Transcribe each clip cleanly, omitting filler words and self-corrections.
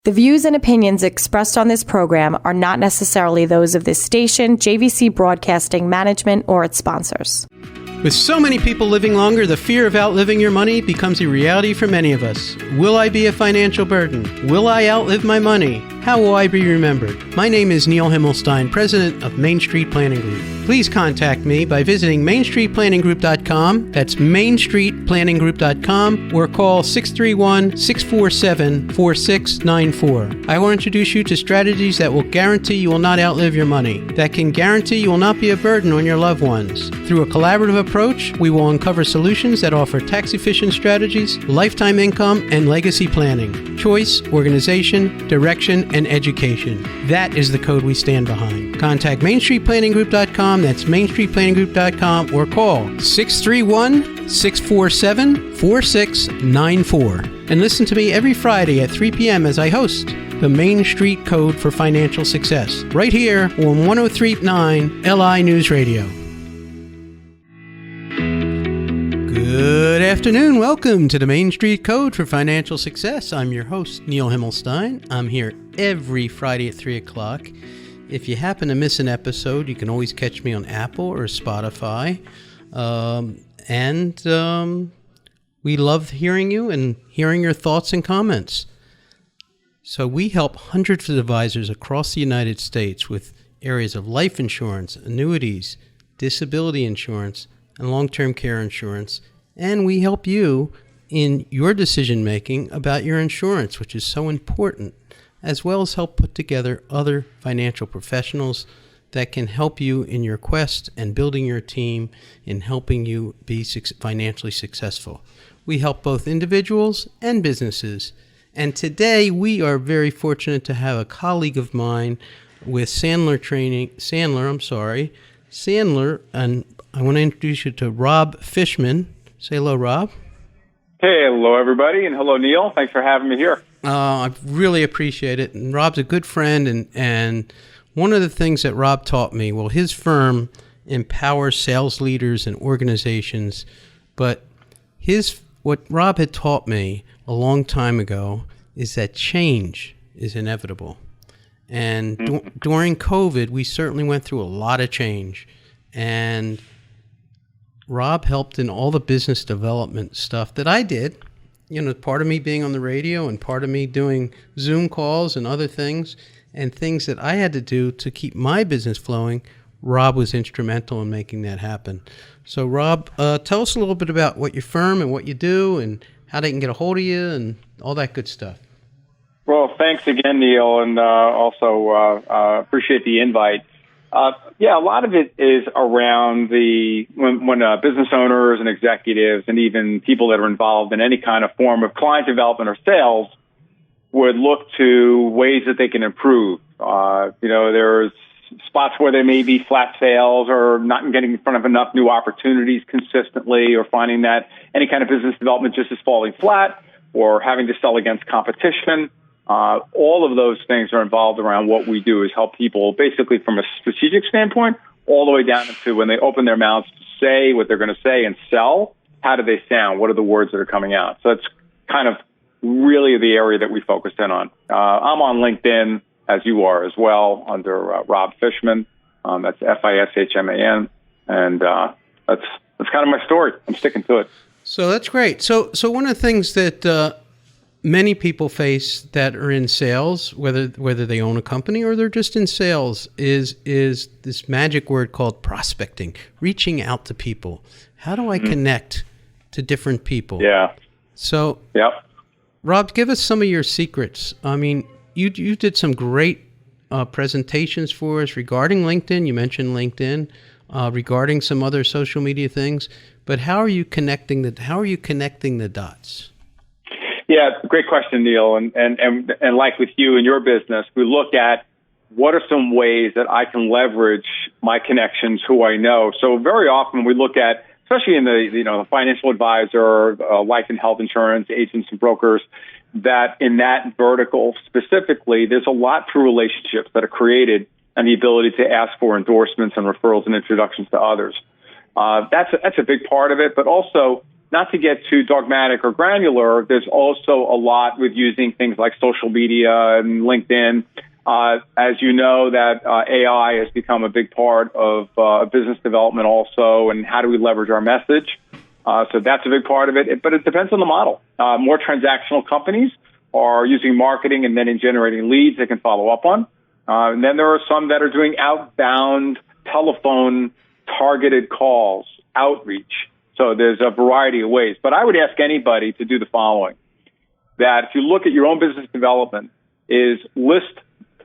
The views and opinions expressed on this program are not necessarily those of this station, JVC Broadcasting Management, or its sponsors. With so many people living longer, the fear of outliving your money becomes a reality for many of us. Will I be a financial burden? Will I outlive my money? How will I be remembered? My name is Neil Himmelstein, president of Main Street Planning Group. Please contact me by visiting mainstreetplanninggroup.com. That's mainstreetplanninggroup.com, or call 631-647-4694. I will introduce you to strategies that will guarantee you will not outlive your money, that can guarantee you will not be a burden on your loved ones. Through a collaborative approach, we will uncover solutions that offer tax-efficient strategies, lifetime income, and legacy planning, choice, organization, direction, and education. That is the code we stand behind. Contact mainstreetplanninggroup.com. That's mainstreetplanninggroup.com, or call 631-647-4694. And listen to me every Friday at 3 p.m. as I host the Main Street Code for Financial Success, right here on 103.9 LI News Radio. Good afternoon. Welcome to the Main Street Code for Financial Success. I'm your host, Neil Himmelstein. I'm here every Friday at 3 o'clock. If you happen to miss an episode, you can always catch me on Apple or Spotify. We love hearing you and hearing your thoughts and comments. So we help hundreds of advisors across the United States with areas of life insurance, annuities, disability insurance, and long-term care insurance. And we help you in your decision-making about your insurance, which is so important, as well as help put together other financial professionals that can help you in your quest and building your team in helping you be financially successful. We help both individuals and businesses. And today we are very fortunate to have a colleague of mine with Sandler, and I want to introduce you to Rob Fishman. Say hello, Rob. Hey, hello, everybody, and hello, Neil. Thanks for having me here. I really appreciate it. And Rob's a good friend, and one of the things that Rob taught me, well, his firm empowers sales leaders and organizations, but what Rob had taught me a long time ago is that change is inevitable. And during COVID, we certainly went through a lot of change, and Rob helped in all the business development stuff that I did. You know, part of me being on the radio and part of me doing Zoom calls and other things and things that I had to do to keep my business flowing. Rob was instrumental in making that happen. So Rob, tell us a little bit about what your firm and what you do and how they can get a hold of you and all that good stuff. Well, thanks again, Neil, and also appreciate the invite. A lot of it is around when business owners and executives and even people that are involved in any kind of form of client development or sales would look to ways that they can improve. There's spots where they may be flat sales or not getting in front of enough new opportunities consistently, or finding that any kind of business development just is falling flat, or having to sell against competition. All of those things are involved around what we do is help people basically from a strategic standpoint all the way down to when they open their mouths to say what they're going to say and sell, how do they sound? What are the words that are coming out? So it's kind of really the area that we focus in on. I'm on LinkedIn, as you are as well, under Rob Fishman. That's Fishman. And that's kind of my story. I'm sticking to it. So that's great. So one of the things that many people face that are in sales, whether they own a company or they're just in sales, is this magic word called prospecting, reaching out to people. How do I connect to different people? Yeah. So, Rob, give us some of your secrets. I mean, you did some great presentations for us regarding LinkedIn. You mentioned LinkedIn, regarding some other social media things. But how are you connecting the dots? Yeah, great question, Neil. And like with you and your business, we look at what are some ways that I can leverage my connections, who I know. So very often we look at, especially in the financial advisor, life and health insurance, agents and brokers, that in that vertical specifically, there's a lot through relationships that are created and the ability to ask for endorsements and referrals and introductions to others. That's a big part of it, but also not to get too dogmatic or granular, there's also a lot with using things like social media and LinkedIn. As you know, that AI has become a big part of business development also, and how do we leverage our message? So that's a big part of it, but it depends on the model. More transactional companies are using marketing and then in generating leads they can follow up on. And then there are some that are doing outbound telephone targeted calls, outreach. So there's a variety of ways. But I would ask anybody to do the following, that if you look at your own business development, is list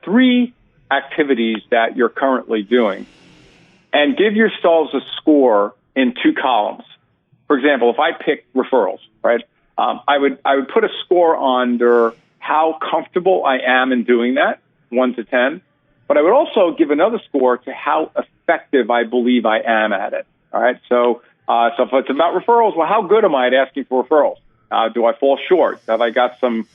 3 activities that you're currently doing and give yourselves a score in 2 columns. For example, if I pick referrals, right, I would put a score under how comfortable I am in doing that, 1 to 10. But I would also give another score to how effective I believe I am at it. All right. So if it's about referrals, well, how good am I at asking for referrals? Do I fall short? Have I got some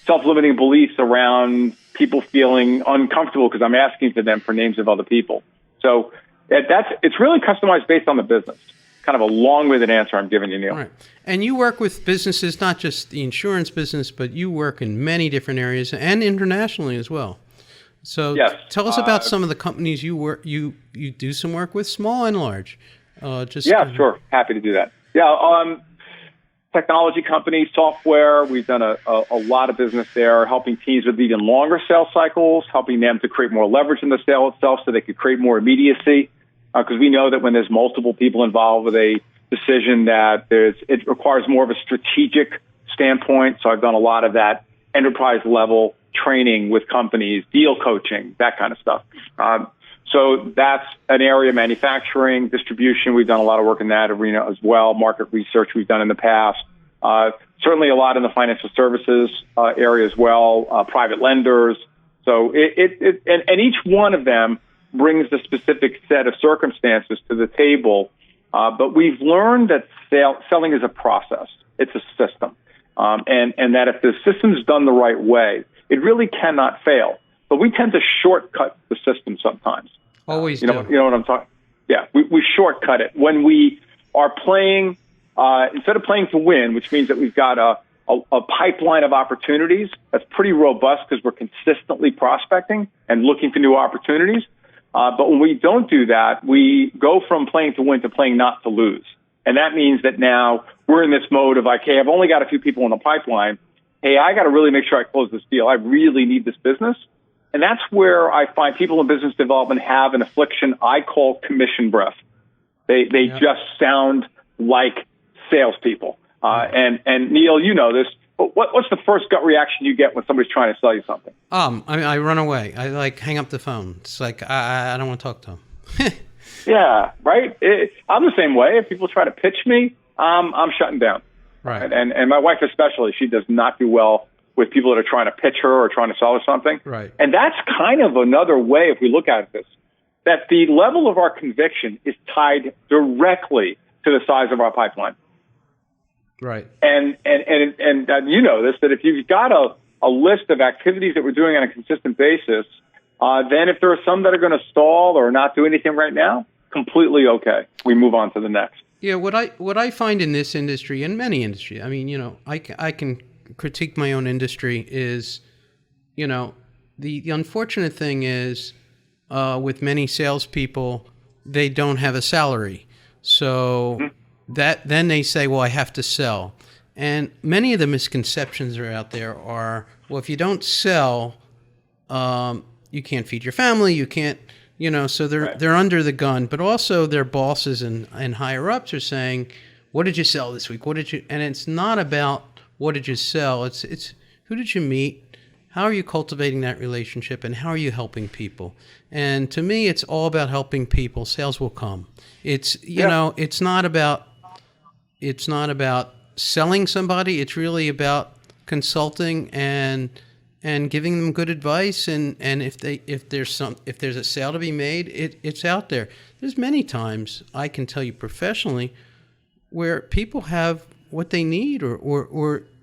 self-limiting beliefs around people feeling uncomfortable because I'm asking to them for names of other people? So it's really customized based on the business. Kind of a long-winded answer I'm giving you, Neil. Right. And you work with businesses, not just the insurance business, but you work in many different areas and internationally as well. So yes. Tell us about some of the companies you do some work with, small and large. Sure. Happy to do that. Yeah. Technology companies, software, we've done a lot of business there, helping teams with even longer sales cycles, helping them to create more leverage in the sale itself so they could create more immediacy. Because we know that when there's multiple people involved with a decision, that it requires more of a strategic standpoint. So I've done a lot of that enterprise level training with companies, deal coaching, that kind of stuff. So that's an area of manufacturing, distribution. We've done a lot of work in that arena as well. Market research we've done in the past. Certainly a lot in the financial services area as well, private lenders. So and each one of them brings a specific set of circumstances to the table. But we've learned that selling is a process. It's a system. And that if the system's done the right way, it really cannot fail. But we tend to shortcut the system sometimes. Always You know what I'm talking? Yeah, we shortcut it. When we are playing, instead of playing to win, which means that we've got a pipeline of opportunities that's pretty robust because we're consistently prospecting and looking for new opportunities. But when we don't do that, we go from playing to win to playing not to lose. And that means that now we're in this mode of, okay, I've only got a few people in the pipeline. Hey, I got to really make sure I close this deal. I really need this business. And that's where I find people in business development have an affliction I call commission breath. They just sound like salespeople. And Neil, you know this. What's the first gut reaction you get when somebody's trying to sell you something? I run away. I hang up the phone. It's like I don't want to talk to them. Yeah, right. I'm the same way. If people try to pitch me, I'm shutting down. Right. And my wife especially, she does not do well with people that are trying to pitch her or trying to sell her something. Right. And that's kind of another way, if we look at this, that the level of our conviction is tied directly to the size of our pipeline. Right. And you know this, that if you've got a list of activities that we're doing on a consistent basis, then if there are some that are going to stall or not do anything right now, completely okay. We move on to the next. Yeah, what I find in this industry and many industries, I mean, I can critique my own industry, is, the unfortunate thing is with many salespeople, they don't have a salary. So that then they say, well, I have to sell. And many of the misconceptions are out there are, well, if you don't sell, you can't feed your family, you can't, so they're under the gun. But also their bosses and higher ups are saying, what did you sell this week? And it's not about what did you sell? It's who did you meet? How are you cultivating that relationship, and how are you helping people? And to me, it's all about helping people. Sales will come. It's it's not about selling somebody. It's really about consulting and giving them good advice. And if there's a sale to be made, it's out there. There's many times I can tell you professionally where people have what they need or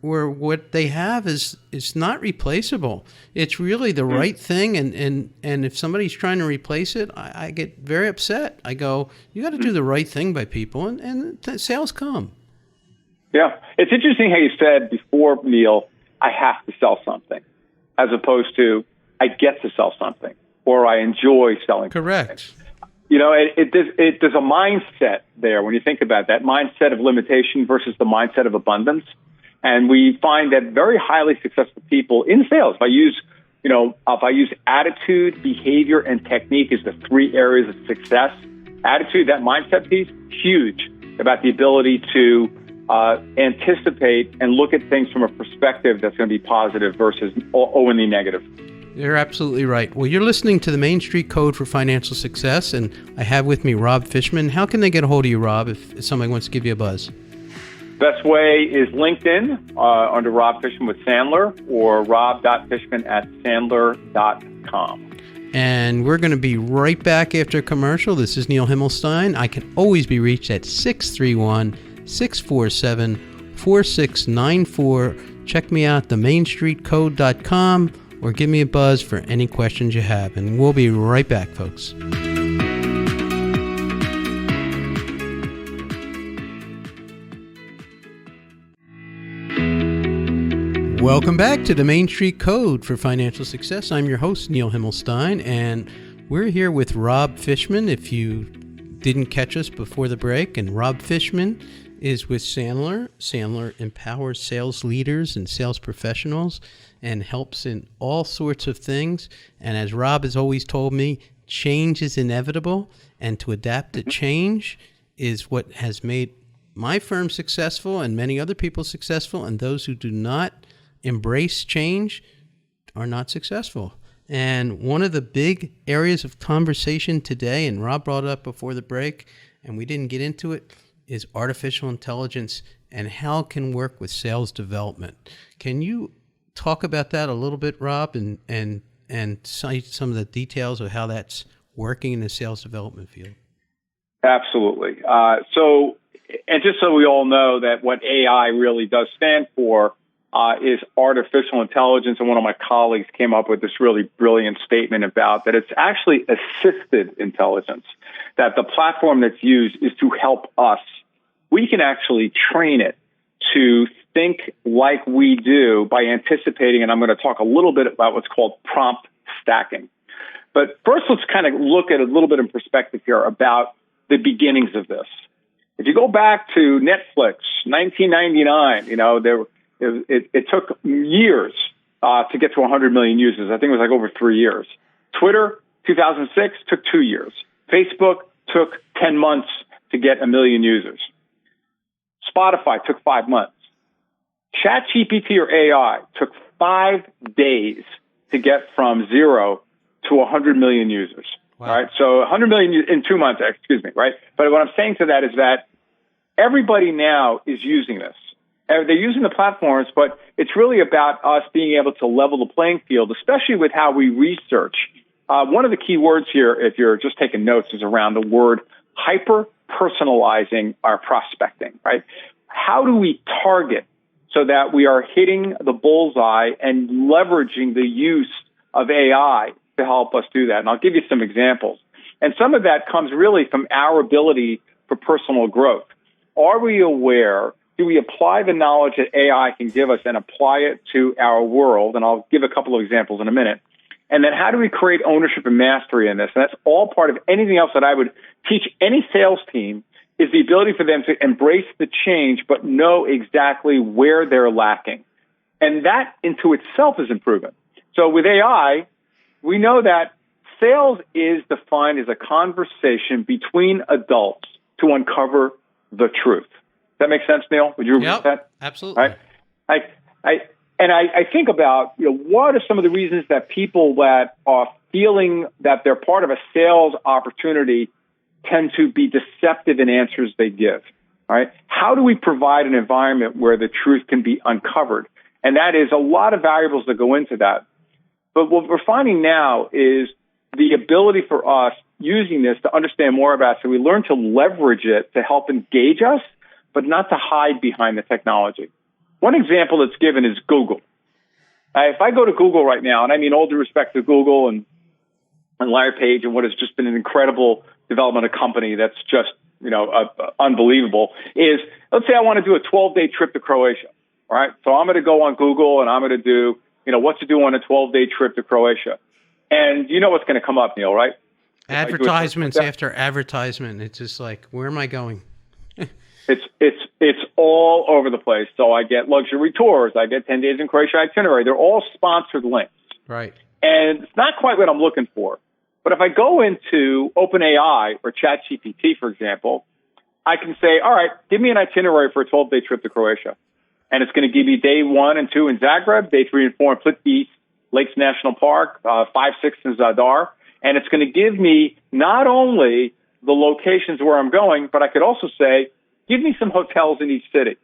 what they have is not replaceable. It's really the right thing, and if somebody's trying to replace it, I get very upset. I go, you got to do the right thing by people, and sales come. Yeah. It's interesting how you said before, Neil, I have to sell something, as opposed to I get to sell something or I enjoy selling Correct. something. There's a mindset there when you think about that mindset of limitation versus the mindset of abundance. And we find that very highly successful people in sales, if I use attitude, behavior, and technique as the three areas of success, attitude, that mindset piece, huge about the ability to anticipate and look at things from a perspective that's going to be positive versus only negative. You're absolutely right. Well, you're listening to the Main Street Code for Financial Success, and I have with me Rob Fishman. How can they get a hold of you, Rob, if somebody wants to give you a buzz? Best way is LinkedIn under Rob Fishman with Sandler or rob.fishman@sandler.com. And we're going to be right back after a commercial. This is Neil Himmelstein. I can always be reached at 631-647-4694. Check me out, themainstreetcode.com, or give me a buzz for any questions you have. And we'll be right back, folks. Welcome back to the Main Street Code for Financial Success. I'm your host, Neil Himmelstein, and we're here with Rob Fishman, if you didn't catch us before the break. And Rob Fishman is with Sandler. Sandler empowers sales leaders and sales professionals and helps in all sorts of things. And as Rob has always told me, change is inevitable, and to adapt to change is what has made my firm successful and many other people successful, and those who do not embrace change are not successful. And one of the big areas of conversation today, and Rob brought it up before the break, and we didn't get into it, is artificial intelligence and how it can work with sales development. Can you talk about that a little bit, Rob, and cite some of the details of how that's working in the sales development field? Absolutely. And just so we all know that what AI really does stand for is artificial intelligence. And one of my colleagues came up with this really brilliant statement about that it's actually assisted intelligence, that the platform that's used is to help us. We can actually train it to think like we do by anticipating, and I'm going to talk a little bit about what's called prompt stacking. But first, let's kind of look at a little bit in perspective here about the beginnings of this. If you go back to Netflix, 1999, it took years to get to 100 million users. I think it was like over 3 years. Twitter, 2006, took 2 years. Facebook took 10 months to get 1 million users. Spotify took 5 months. ChatGPT or AI took 5 days to get from 0 to 100 million users. Wow. All right, so 100 million in 2 months, excuse me, right? But what I'm saying to that is that everybody now is using this. They're using the platforms, but it's really about us being able to level the playing field, especially with how we research. One of the key words here, if you're just taking notes, is around the word hyper-personalizing our prospecting, right? How do we target so that we are hitting the bullseye and leveraging the use of AI to help us do that? And I'll give you some examples. And some of that comes really from our ability for personal growth. Are we aware? Do we apply the knowledge that AI can give us and apply it to our world? And I'll give a couple of examples in a minute. And then how do we create ownership and mastery in this? And that's all part of anything else that I would teach any sales team, is the ability for them to embrace the change but know exactly where they're lacking. And that into itself is improvement. So with AI, we know that sales is defined as a conversation between adults to uncover the truth. That makes sense, Neil? Would you agree with that? Absolutely. Right? I think about, what are some of the reasons that people that are feeling that they're part of a sales opportunity tend to be deceptive in answers they give, all right? How do we provide an environment where the truth can be uncovered? And that is a lot of variables that go into that. But what we're finding now is the ability for us using this to understand more about it, so we learn to leverage it to help engage us, but not to hide behind the technology. One example that's given is Google. If I go to Google right now, and I mean all due respect to Google and LIAFPN and what has just been an incredible development of company that's just unbelievable, is let's say I want to do a 12-day trip to Croatia. All right. So I'm going to go on Google and I'm going to do, what to do on a 12-day trip to Croatia. And you know what's going to come up, Neil, right? Advertisements after advertisement. It's just like, where am I going? It's all over the place. So I get luxury tours. I get 10 days in Croatia itinerary. They're all sponsored links. Right. And it's not quite what I'm looking for. But if I go into OpenAI or ChatGPT, for example, I can say, all right, give me an itinerary for a 12-day trip to Croatia. And it's going to give you day 1 and 2 in Zagreb, day 3 and 4 in Plitvice Lakes National Park, 5, 6 in Zadar. And it's going to give me not only the locations where I'm going, but I could also say, give me some hotels in each city.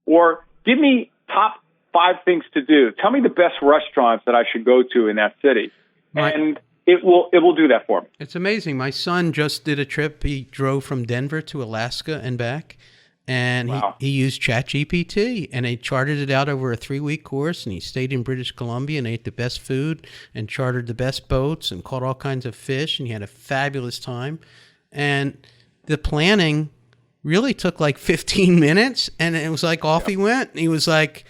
Or give me top 5 things to do. Tell me the best restaurants that I should go to in that city. And it will do that for me. It's amazing. My son just did a trip. He drove from Denver to Alaska and back. And wow. he used ChatGPT, and he charted it out over a 3-week course, and he stayed in British Columbia and ate the best food and chartered the best boats and caught all kinds of fish, and he had a fabulous time. And the planning really took like 15 minutes, and it was like off he went. And he was like,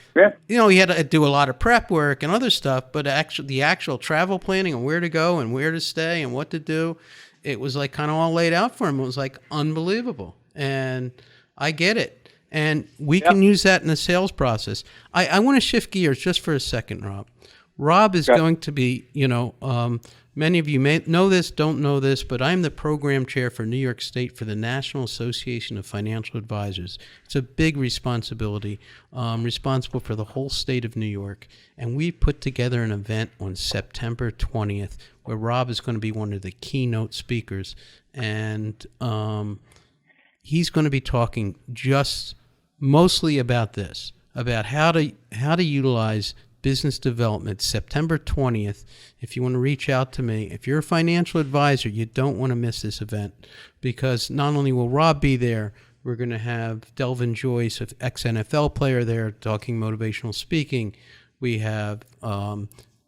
he had to do a lot of prep work and other stuff, but the actual travel planning and where to go and where to stay and what to do, it was like kind of all laid out for him. It was like unbelievable. And I get it. And we can use that in the sales process. I want to shift gears just for a second, Rob. Rob is going to be, many of you may know this, don't know this, but I'm the program chair for New York State for the National Association of Financial Advisors. It's a big responsibility, responsible for the whole state of New York. And we put together an event on September 20th where Rob is going to be one of the keynote speakers. And he's going to be talking just mostly about this, about how to utilize business development. September 20th. If you want to reach out to me, if you're a financial advisor, you don't want to miss this event, because not only will Rob be there, we're going to have Delvin Joyce, an ex-NFL player, there talking motivational speaking. We have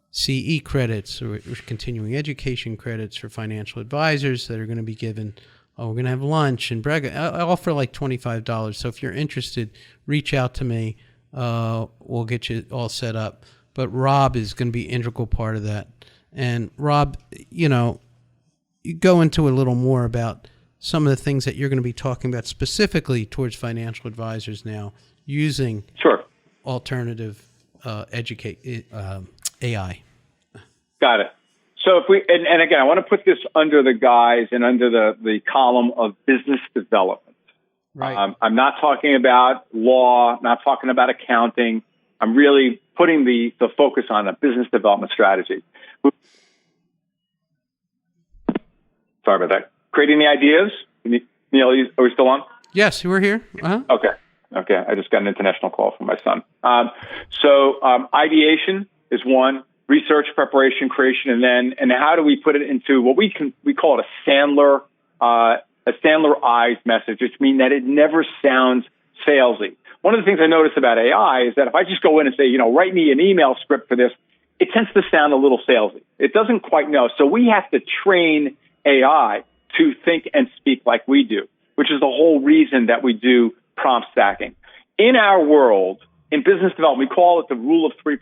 CE credits, or continuing education credits for financial advisors that are going to be given. We're going to have lunch and breakfast. I offer like $25. So if you're interested, reach out to me. We'll get you all set up. But Rob is going to be an integral part of that. And Rob, you go into a little more about some of the things that you're going to be talking about specifically towards financial advisors now using alternative AI. Got it. So if we, and again, I want to put this under the guise and under the column of business development. Right. I'm not talking about law, not talking about accounting. I'm really putting the focus on a business development strategy. Sorry about that. Creating the ideas. Neil, are we still on? Yes, we're here. Uh-huh. Okay. I just got an international call from my son. So ideation is one. Research, preparation, creation, and how do we put it into what we call it a Sandlerized message, which means that it never sounds salesy. One of the things I notice about AI is that if I just go in and say, write me an email script for this, it tends to sound a little salesy. It doesn't quite know. So we have to train AI to think and speak like we do, which is the whole reason that we do prompt stacking. In our world, in business development, we call it the rule of 3+.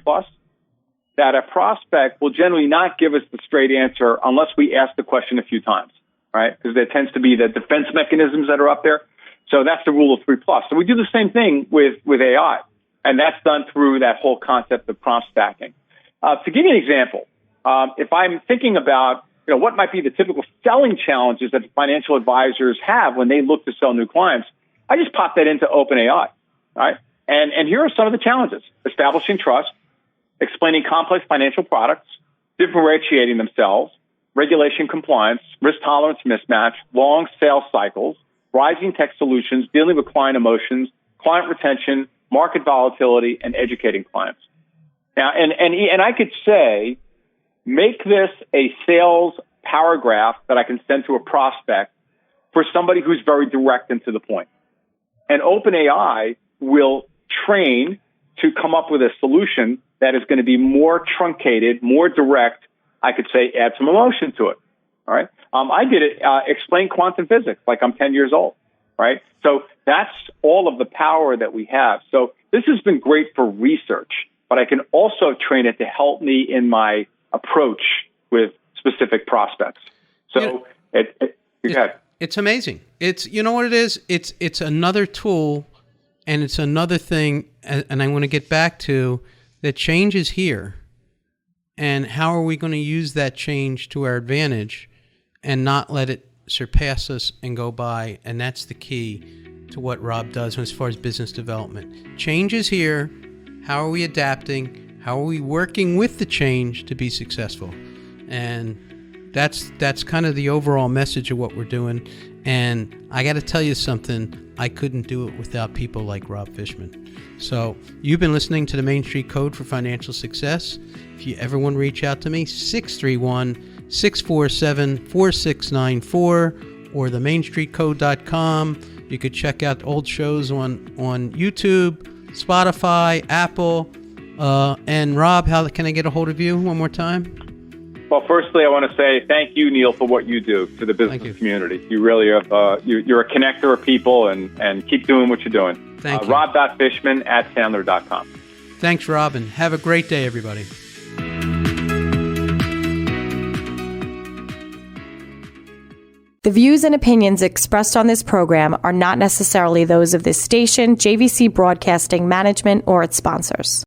That a prospect will generally not give us the straight answer unless we ask the question a few times, right? Because there tends to be the defense mechanisms that are up there. So that's the rule of 3+. So we do the same thing with AI, and that's done through that whole concept of prompt stacking. To give you an example, if I'm thinking about what might be the typical selling challenges that financial advisors have when they look to sell new clients, I just pop that into OpenAI, right? And here are some of the challenges: establishing trust, explaining complex financial products, differentiating themselves, regulation compliance, risk tolerance mismatch, long sales cycles, rising tech solutions, dealing with client emotions, client retention, market volatility, and educating clients. Now, and I could say, make this a sales paragraph that I can send to a prospect for somebody who's very direct and to the point. And OpenAI will train to come up with a solution that is going to be more truncated, more direct. I could say add some emotion to it. All right. I did it, explain quantum physics like I'm 10 years old. Right. So that's all of the power that we have. So this has been great for research, but I can also train it to help me in my approach with specific prospects. So it's amazing. It's, you know what it is? It's another tool, and it's another thing. And I want to get back to that change is here. And how are we going to use that change to our advantage and not let it surpass us and go by? And that's the key to what Rob does as far as business development. Change is here. How are we adapting? How are we working with the change to be successful? And that's kind of the overall message of what we're doing. And I got to tell you something, I couldn't do it without people like Rob Fishman. So you've been listening to the Main Street Code for Financial Success. If you ever want to reach out to me, 631-647-4694 or themainstreetcode.com. You could check out old shows on YouTube, Spotify, Apple. And Rob, how can I get a hold of you one more time? Well, firstly, I want to say thank you, Neil, for what you do for the business community. You really have, you're a connector of people, and keep doing what you're doing. Thank you. Rob.fishman@Sandler.com. Thanks, Rob, and have a great day, everybody. The views and opinions expressed on this program are not necessarily those of this station, JVC Broadcasting Management, or its sponsors.